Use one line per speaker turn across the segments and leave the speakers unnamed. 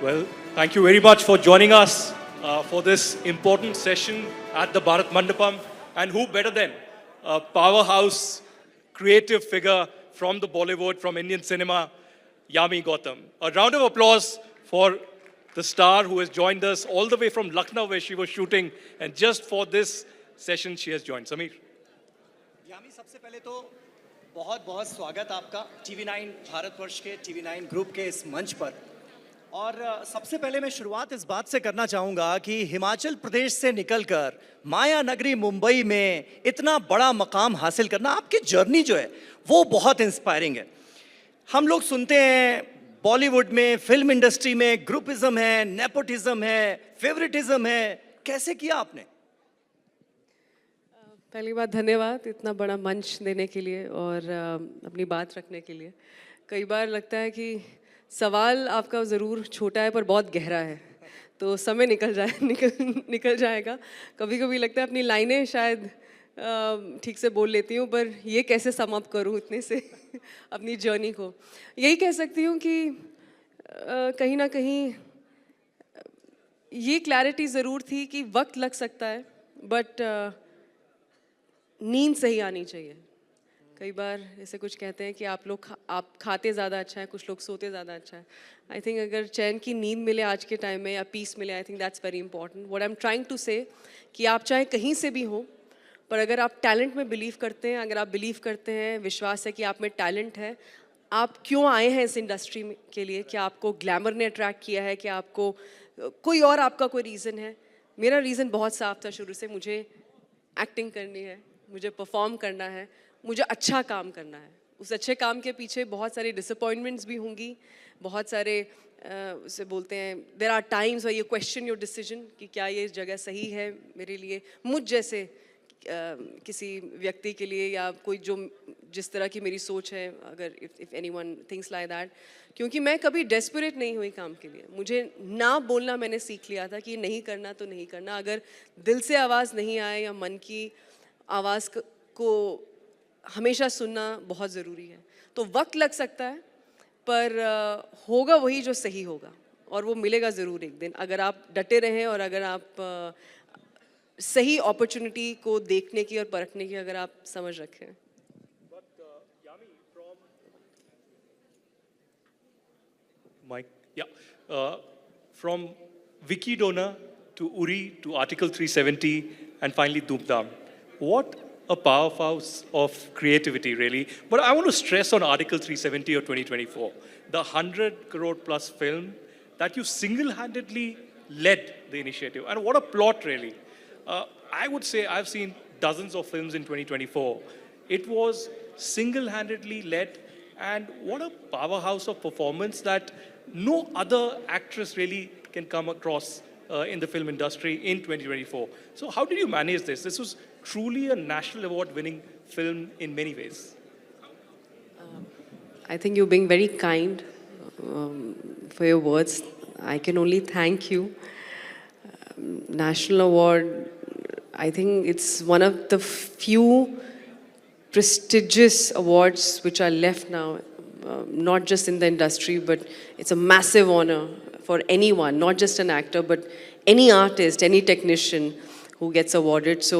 Well, thank you very much for joining us for this important session at the Bharat Mandapam. And who better than a powerhouse creative figure from the Bollywood, from Indian cinema, Yami Gautam. A round of applause for the star who has joined us all the way from Lucknow where she was shooting. And just for this session, she has joined. Sameer.
यामी सबसे पहले तो बहुत बहुत स्वागत आपका TV9 Bharatvarsh के TV9 group के इस मंच पर। और सबसे पहले मैं शुरुआत इस बात से करना चाहूँगा कि हिमाचल प्रदेश से निकलकर माया नगरी मुंबई में इतना बड़ा मकाम हासिल करना, आपकी जर्नी जो है वो बहुत इंस्पायरिंग है। हम लोग सुनते हैं बॉलीवुड में, फिल्म इंडस्ट्री में ग्रुपिज्म है, नेपोटिज्म है, फेवरेटिज्म है, कैसे किया आपने?
पहली बात धन्यवाद इतना बड़ा मंच देने के लिए और अपनी बात रखने के लिए। कई बार लगता है कि सवाल आपका ज़रूर छोटा है पर बहुत गहरा है, तो समय निकल जाएगा। कभी कभी लगता है अपनी लाइनें शायद ठीक से बोल लेती हूँ, पर ये कैसे समाप्त करूँ इतने से अपनी जर्नी को। यही कह सकती हूँ कि कहीं ना कहीं ये क्लैरिटी ज़रूर थी कि वक्त लग सकता है, बट नींद सही आनी चाहिए। कई बार ऐसे कुछ कहते हैं कि आप खाते ज़्यादा अच्छा है, कुछ लोग सोते ज़्यादा अच्छा है। आई थिंक अगर चैन की नींद मिले आज के टाइम में या पीस मिले, I think that's very important. What I am trying to say कि आप चाहे कहीं से भी हो, पर अगर आप टैलेंट में बिलीव करते हैं, अगर आप बिलीव करते हैं, विश्वास है कि आप में टैलेंट है, आप क्यों आए हैं इस इंडस्ट्री के लिए? क्या आपको ग्लैमर ने अट्रैक्ट किया है? क्या आपको कोई और आपका कोई रीज़न है? मेरा रीज़न बहुत साफ था शुरू से, मुझे एक्टिंग करनी है, मुझे परफॉर्म करना है, मुझे अच्छा काम करना है। उस अच्छे काम के पीछे बहुत सारी डिसअपॉइंटमेंट्स भी होंगी, बहुत सारे उसे बोलते हैं there are times when you question your decision कि क्या ये जगह सही है मेरे लिए, मुझ जैसे किसी व्यक्ति के लिए, या कोई जो जिस तरह की मेरी सोच है, अगर if anyone thinks like that. क्योंकि मैं कभी डेस्परेट नहीं हुई काम के लिए। मुझे ना बोलना मैंने सीख लिया था कि नहीं करना तो नहीं करना। अगर दिल से आवाज़ नहीं आए या मन की आवाज़ को हमेशा सुनना बहुत ज़रूरी है। तो वक्त लग सकता है, पर होगा वही जो सही होगा, और वो मिलेगा ज़रूर एक दिन, अगर आप डटे रहें और अगर आप सही अपॉर्चुनिटी को देखने की और परखने की अगर आप समझ रखें।
Mike, yeah. From Vicky Donor to Uri to Article 370 and finally Dhoom Dhaam. What a powerhouse of creativity, really. But I want to stress on Article 370 of 2024, the 100 crore plus film that you single-handedly led the initiative. And what a plot, really. I would say I've seen dozens of films in 2024. It was single-handedly led, and what a powerhouse of performance that no other actress really can come across in the film industry in 2024. So how did you manage this? This was truly a national award-winning film in many ways.
I think you're being very kind for your words. I can only thank you. National award, I think it's one of the few prestigious awards which are left now, not just in the industry, but it's a massive honor for anyone, not just an actor, but any artist, any technician who gets awarded. So,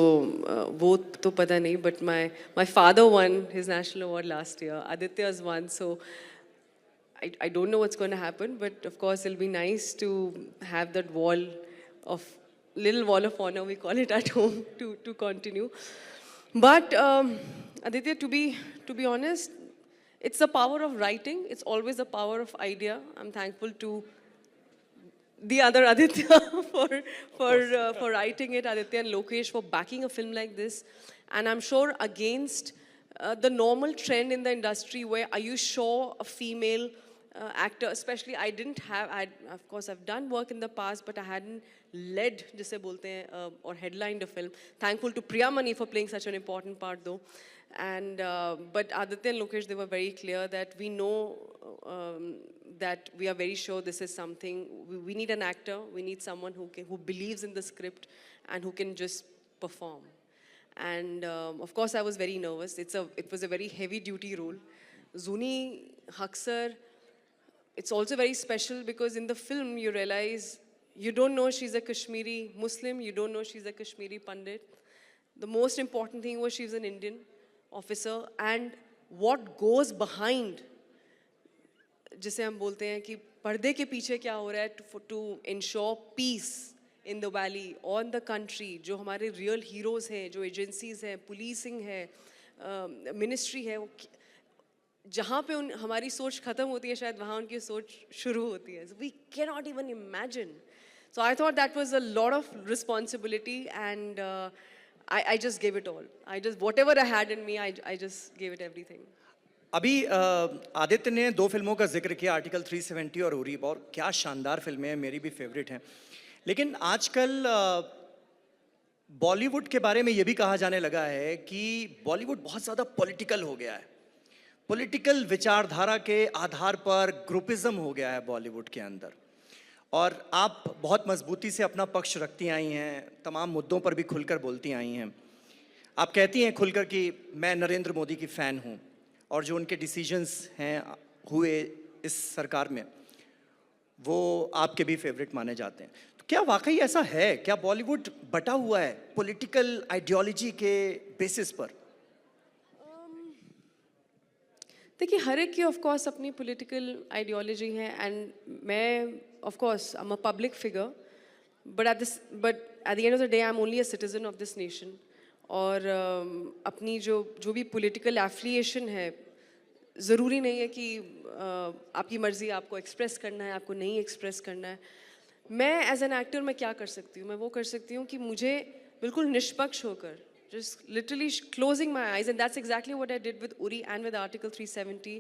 wo to pata nahi, but my father won his national award last year. Aditya's won, so I don't know what's going to happen, but of course it'll be nice to have that little wall of honor, we call it at home, to continue. But Aditya, to be honest, it's the power of writing. It's always the power of idea. I'm thankful to the other Aditya for writing it, Aditya and Lokesh for backing a film like this. And I'm sure against the normal trend in the industry where are you sure a female actor, especially of course I've done work in the past, but I hadn't led, जिसे बोलते हैं, or headlined a film. Thankful to Priyamani for playing such an important part though. And but Aditya and Lokesh, they were very clear that we know that we are very sure this is something, we need an actor, we need someone who believes in the script and who can just perform. And of course I was very nervous. It was a very heavy duty role. Zuni Haksar, it's also very special because in the film you realize you don't know she's a Kashmiri Muslim, you don't know she's a Kashmiri Pandit. The most important thing was she's an Indian officer, and what goes behind, जिसे हम बोलते हैं कि पर्दे के पीछे क्या हो रहा है to ensure peace in the valley or in the country, जो हमारे real heroes हैं, जो agencies हैं, policing है, ministry है, वो जहाँ पे हमारी सोच खत्म होती है शायद वहाँ उनकी सोच शुरू होती है. We cannot even imagine. So I thought that was a lot of responsibility, and I just gave it all. Whatever I had in me, I just gave it everything.
अभी आदित्य ने 2 फिल्मों का जिक्र किया, आर्टिकल 370 और उरी, और क्या शानदार फिल्में हैं, मेरी भी फेवरेट हैं. लेकिन आजकल बॉलीवुड के बारे में ये भी कहा जाने लगा है कि बॉलीवुड बहुत ज़्यादा पॉलिटिकल हो गया है. पॉलिटिकल विचारधारा के आधार पर ग्रुपिज्म हो गया है बॉलीवुड के अंदर. और आप बहुत मजबूती से अपना पक्ष रखती आई हैं, तमाम मुद्दों पर भी खुलकर बोलती आई हैं. आप कहती हैं खुलकर कि मैं नरेंद्र मोदी की फ़ैन हूँ, और जो उनके डिसीजंस हैं हुए इस सरकार में वो आपके भी फेवरेट माने जाते हैं. तो क्या वाकई ऐसा है? क्या बॉलीवुड बटा हुआ है पॉलिटिकल आइडियोलॉजी के बेसिस पर?
देखिए, हर एक की ऑफ कोर्स अपनी पॉलिटिकल आइडियोलॉजी है, एंड मैं of course I am a public figure, but at the end of the day I am only a citizen of this nation. और अपनी जो भी पॉलिटिकल एफिलिएशन है, ज़रूरी नहीं है कि आपकी मर्ज़ी आपको एक्सप्रेस करना है, आपको नहीं एक्सप्रेस करना है. मैं एज एन एक्टर मैं क्या कर सकती हूँ? मैं वो कर सकती हूँ कि मुझे बिल्कुल निष्पक्ष होकर, just literally closing my eyes, and that's exactly what I did with Uri and with Article 370.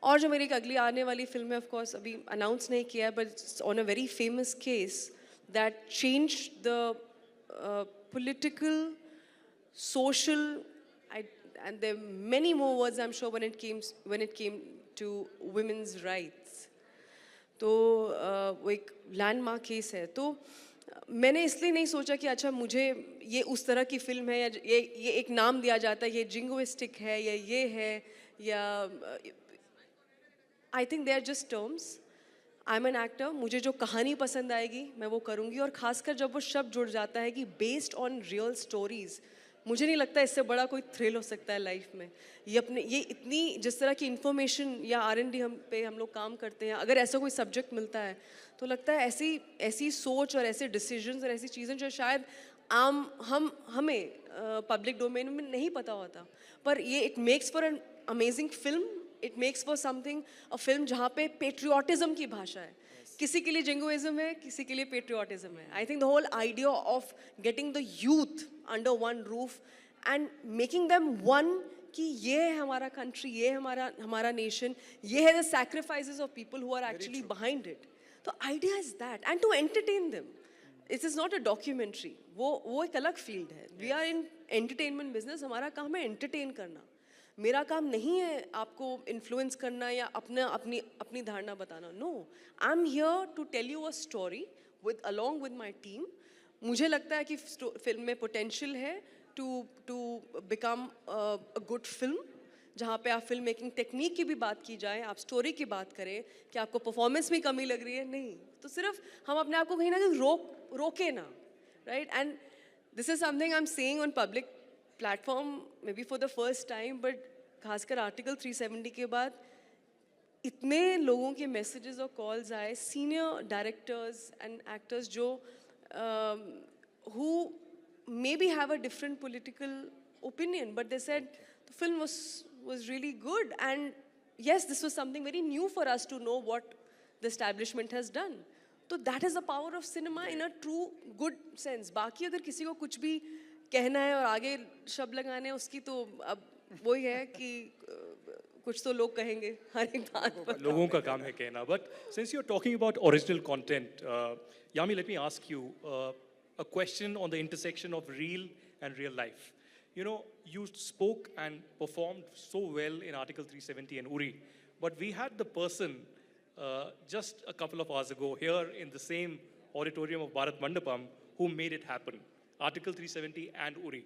और जो मेरी एक अगली आने वाली फिल्म है, of course अभी अनाउंस नहीं किया है, but it's on a very famous case that changed the political, social, and there are many more words I'm sure when it came to women's rights. तो वो एक लैंडमार्क केस है. तो मैंने इसलिए नहीं सोचा कि अच्छा मुझे ये उस तरह की फिल्म है, या ये एक नाम दिया जाता है, ये जिंगोइस्टिक है, या ये है, या I think they are just terms. I am an actor, मुझे जो कहानी पसंद आएगी मैं वो करूँगी. और खासकर जब वो शब्द जुड़ जाता है कि बेस्ड ऑन रियल स्टोरीज़, मुझे नहीं लगता इससे बड़ा कोई थ्रिल हो सकता है लाइफ में. ये इतनी जिस तरह की इन्फॉर्मेशन या R&D हम लोग काम करते हैं, अगर ऐसा कोई सब्जेक्ट मिलता है तो लगता है ऐसी सोच और ऐसे डिसीजंस और ऐसी चीज़ें जो शायद हमें पब्लिक डोमेन में नहीं पता होता, पर ये it makes for an amazing film. It makes for something, a film जहाँ पे पेट्रियाटिज्म की भाषा है. किसी के लिए जिंगोइज्म है, किसी के लिए पेट्रियाटिज्म है. I think the whole idea of getting the youth under one roof and making them one, कि ये है हमारा कंट्री, ये है हमारा नेशन, ये है the sacrifices of people who are actually behind it. तो idea is that, and to entertain them. It is not a documentary, वो एक अलग फील्ड है. We are in entertainment business, हमारा काम है एंटरटेन करना. मेरा काम नहीं है आपको इन्फ्लुएंस करना या अपनी धारणा बताना. No, I am here to tell you a story along with my team. मुझे लगता है कि फिल्म में पोटेंशियल है to become a good film, जहाँ पे आप फिल्म मेकिंग टेक्निक की भी बात की जाए, आप स्टोरी की बात करें कि आपको परफॉर्मेंस में कमी लग रही है. नहीं, तो सिर्फ हम अपने आप को कहीं ना कहीं रोके ना, right. And this is something I am saying on public platform may be for the first time, but खासकर आर्टिकल 370 के बाद इतने लोगों के मैसेजेस और कॉल्स आए, सीनियर डायरेक्टर्स एंड एक्टर्स जो who maybe have a different political opinion, but they said the film was really good, and yes, this was something very new for us to know what the establishment has done. So that is the power of cinema in a true good sense. बाकी अगर किसी को कुछ भी कहना है और आगे शब्द लगाने हैं उसकी, तो अब वही है कि कुछ तो लोग कहेंगे हर एक बात पर.
लोगों का काम है कहना. But since you're talking about original content, Yami, let me ask you a question on the intersection of real and real life. You know, you spoke and performed so well in Article 370 and Uri, but we had the person just a couple of hours ago here in the same auditorium of Bharat Mandapam who made it happen, Article 370 and Uri.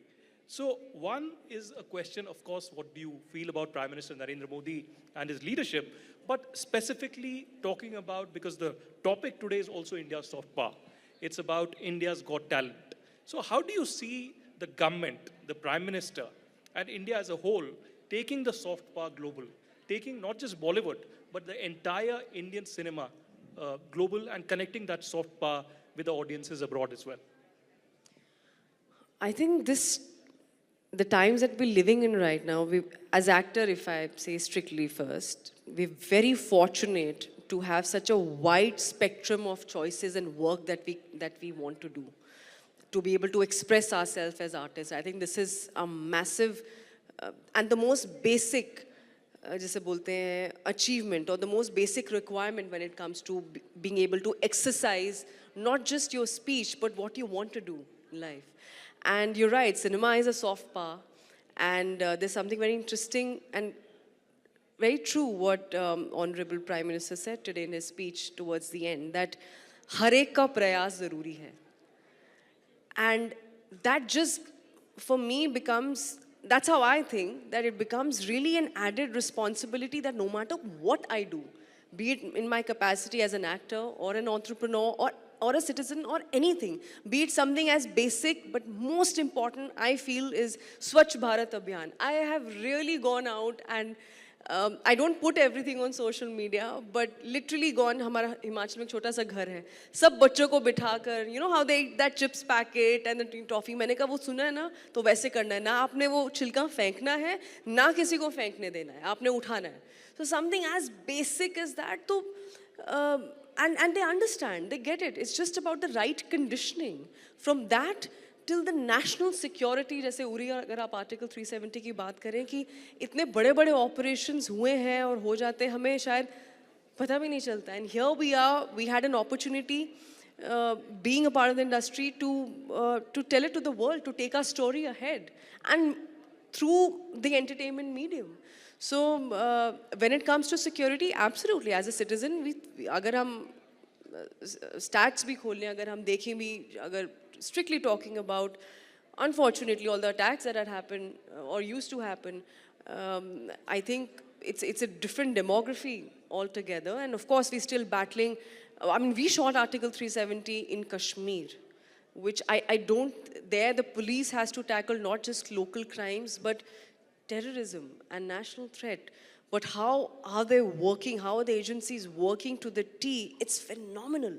So one is a question, of course, what do you feel about Prime Minister Narendra Modi and his leadership? But specifically talking about, because the topic today is also India's soft power, it's about India's got talent. So how do you see the government, the Prime Minister, and India as a whole taking the soft power global, taking not just Bollywood, but the entire Indian cinema global and connecting that soft power with the audiences abroad as well?
I think the times that we're living in right now, as actor, if I say strictly first, we're very fortunate to have such a wide spectrum of choices and work that we want to do, to be able to express ourselves as artists. I think this is a massive and the most basic, जैसे बोलते हैं, achievement or the most basic requirement when it comes to being able to exercise not just your speech but what you want to do in life. And you're right, cinema is a soft power, and there's something very interesting and very true what Honorable Prime Minister said today in his speech towards the end, that हर एक का प्रयास ज़रूरी है. And that just, for me, becomes, that's how I think, that it becomes really an added responsibility that no matter what I do, be it in my capacity as an actor or an entrepreneur or a citizen or anything, be it something as basic but most important, I feel, is Swachh Bharat Abhiyan. I have really gone out and I don't put everything on social media, but literally gone, हमारा हिमाचल में एक छोटा सा घर है, सब बच्चों को बिठाकर, you know how they eat that chips packet and the toffee, मैंने कहा वो सुना है ना, तो वैसे करना है ना, आपने वो छिलका फेंकना है, ना किसी को फेंकने देना है, आपने उठाना है. So something as basic as that, तो and they understand, they get it. It's just about the right conditioning. From that till the national security, जैसे उरी अगर आप आर्टिकल 370 की बात करें कि इतने बड़े बड़े ऑपरेशंस हुए हैं और हो जाते हैं, हमें शायद पता भी नहीं चलता. And here we had an opportunity, being a part of the industry, to tell it to the world, to take our story ahead, and through the entertainment medium. So when it comes to security, absolutely, as a citizen, अगर हम stats भी खोल लें, अगर हम देखें भी, अगर strictly talking about, unfortunately, all the attacks that had happened or used to happen, I think it's a different demography altogether. And of course, we're still battling. I mean, we shot Article 370 in Kashmir, which I don't, there the police has to tackle not just local crimes, but terrorism and national threat. But how are they working? How are the agencies working to the T? It's phenomenal.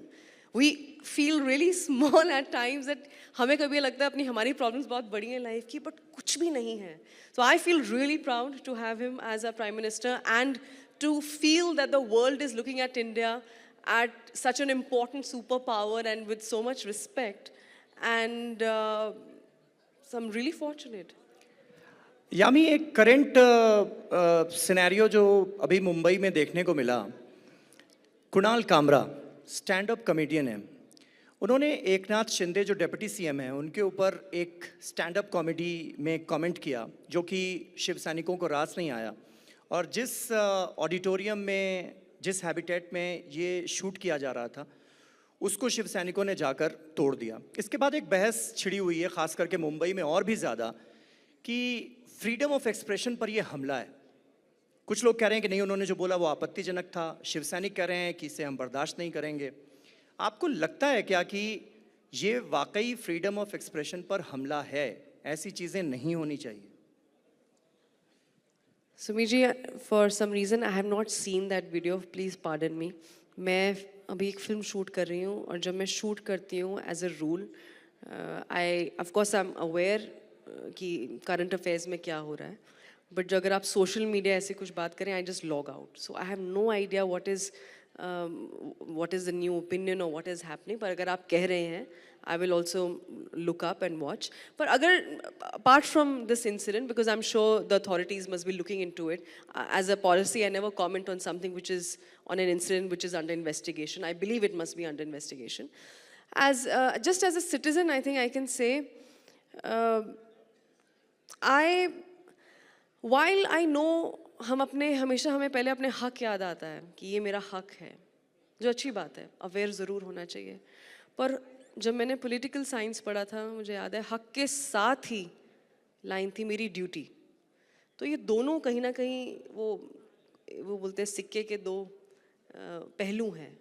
We feel really small at times that हमें कभी लगता है अपनी हमारी problems बहुत बड़ी हैं life की, but कुछ भी नहीं है. So I feel really proud to have him as our Prime Minister and to feel that the world is looking at India at such an important superpower and with so much respect. And so I'm really fortunate.
यामी, एक current scenario जो अभी मुंबई में देखने को मिला, Kunal Kamra stand up comedian है, उन्होंने एकनाथ शिंदे जो डेप्यूटी सीएम हैं उनके ऊपर एक स्टैंड अप कॉमेडी में कमेंट किया जो कि शिव सैनिकों को रास नहीं आया, और जिस ऑडिटोरियम में, जिस हैबिटेट में ये शूट किया जा रहा था, उसको शिव सैनिकों ने जाकर तोड़ दिया. इसके बाद एक बहस छिड़ी हुई है, ख़ास करके मुंबई में और भी ज़्यादा, कि फ्रीडम ऑफ एक्सप्रेशन पर ये हमला है. कुछ लोग कह रहे हैं कि नहीं, उन्होंने जो बोला वो आपत्तिजनक था. शिव सैनिक कह रहे हैं कि इसे हम बर्दाश्त नहीं करेंगे. आपको लगता है क्या कि ये वाकई फ्रीडम ऑफ एक्सप्रेशन पर हमला है? ऐसी चीज़ें नहीं होनी चाहिए.
Sumiji, for some reason I have not seen that video. Please pardon me. मैं अभी एक फिल्म शूट कर रही हूँ, और जब मैं शूट करती हूँ as a rule, of course I'm aware कि करंट अफेयर्स में क्या हो रहा है, बट अगर आप सोशल मीडिया ऐसे कुछ बात करें, I just log out. So I have no idea what is the new opinion और व्हाट इज़ हैपनिंग. पर अगर आप कह रहे हैं, I will also look up and watch. पर अगर apart from this incident, because I am sure the authorities must be looking in to it, as a policy I never comment on something which is on an incident which is under investigation. I believe it must be under investigation. As just as a citizen, I think I can say, while I know हमेशा हमें पहले अपने हक याद आता है कि ये मेरा हक है, जो अच्छी बात है, अवेयर ज़रूर होना चाहिए. पर जब मैंने पॉलिटिकल साइंस पढ़ा था, मुझे याद है हक के साथ ही लाइन थी मेरी ड्यूटी. तो ये दोनों कहीं ना कहीं वो वो बोलते हैं सिक्के के दो पहलू हैं,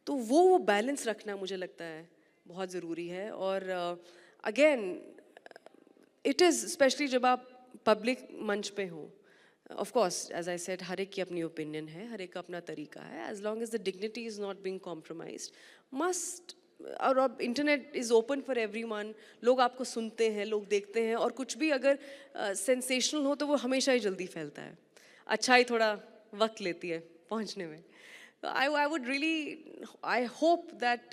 तो वो बैलेंस रखना मुझे लगता है बहुत ज़रूरी है. और अगेन इट इज़ स्पेशली जब आप पब्लिक मंच पे हो, of course as I said, हर एक की अपनी ओपिनियन है, हर एक का अपना तरीका है. As long as the dignity is not being compromised, must. और अब internet is open for everyone, लोग आपको सुनते हैं, लोग देखते हैं, और कुछ भी अगर सेंसेशनल हो तो वो हमेशा ही जल्दी फैलता है. अच्छाई थोड़ा वक्त लेती है पहुंचने में. I would really, I hope that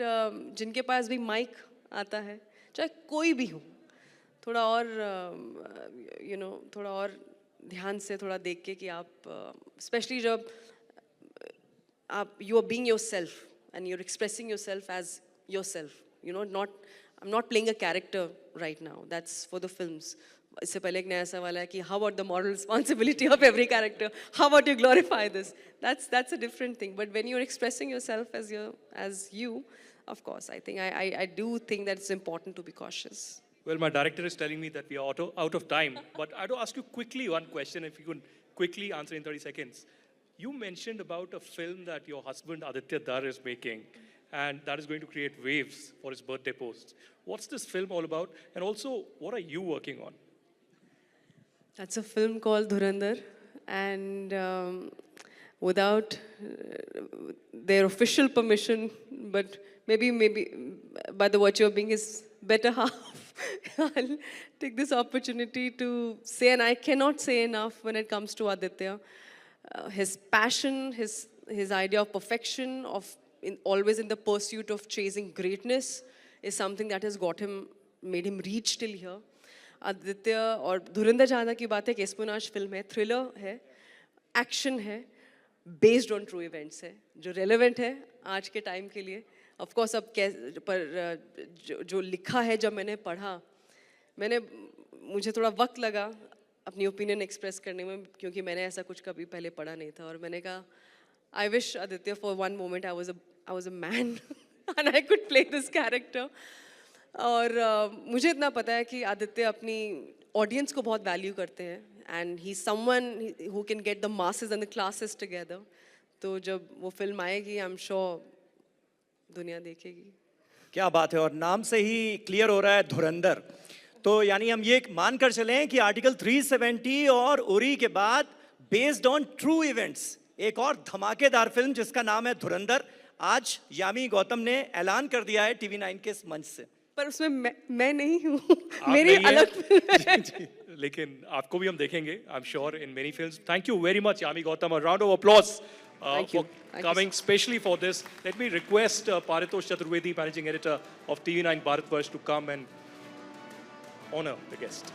जिनके पास भी माइक आता है, चाहे कोई भी हो, थोड़ा और थोड़ा और ध्यान से थोड़ा देख के कि आप स्पेशली जब आप you are being yourself and you are expressing yourself as yourself, not, I'm not playing a character right now, that's for the films. इससे पहले एक नया सवाल है कि how about the moral responsibility of every character, how about you glorify this, that's a different thing. But when you're expressing yourself as you, of course, I think I do think that it's important to be cautious.
Well, my director is telling me that we are out of time, but I do ask you quickly one question, if you could quickly answer in 30 seconds. You mentioned about a film that your husband Aditya Dar is making, and that is going to create waves for his birthday post. What's this film all about? And also, what are you working on?
That's a film called Dhurandhar, and without their official permission, but maybe by the virtue of being his better half, I'll take this opportunity to say, and I cannot say enough when it comes to Aditya. His passion, his idea of perfection, of always in the pursuit of chasing greatness, is something that has made him reach till here. Aditya और धुरंधर जहाँ तक की बात है, एक एस्पेनाज film है, thriller है, action है, बेस्ड ऑन ट्रू इवेंट्स है, जो रेलेवेंट है आज के टाइम के लिए. ऑफ कोर्स अब पर जो लिखा है, जब मैंने पढ़ा, मुझे थोड़ा वक्त लगा अपनी ओपिनियन एक्सप्रेस करने में, क्योंकि मैंने ऐसा कुछ कभी पहले पढ़ा नहीं था. और मैंने कहा, I wish Aditya for one moment I was a man and I could play this character. और मुझे इतना पता है कि आदित्य अपनी ऑडियंस को बहुत वैल्यू करते हैं, and he's someone who can get the masses and the classes together. तो जब वो फिल्म आएगी, I'm sure दुनिया देखेगी.
क्या बात है. और नाम से ही क्लियर हो रहा है धुरंधर, तो यानी हम ये मानकर चलें कि आर्टिकल 370 और उरी के बाद बेस्ड ऑन ट्रू इवेंट्स एक और धमाकेदार फिल्म जिसका नाम है धुरंधर, आज यामी गौतम ने ऐलान कर दिया है टीवी 9 के मंच से.
पर उसमें मैं नहीं हूँ, मेरी अलग
जी, लेकिन आपको भी हम देखेंगे, I am sure, in many films. Thank you very much Yami Gautam. A round of applause for coming specially for this. Let me request Paritosh Chaturvedi, managing editor of TV9 Bharatvarsh, to come and honor the guest.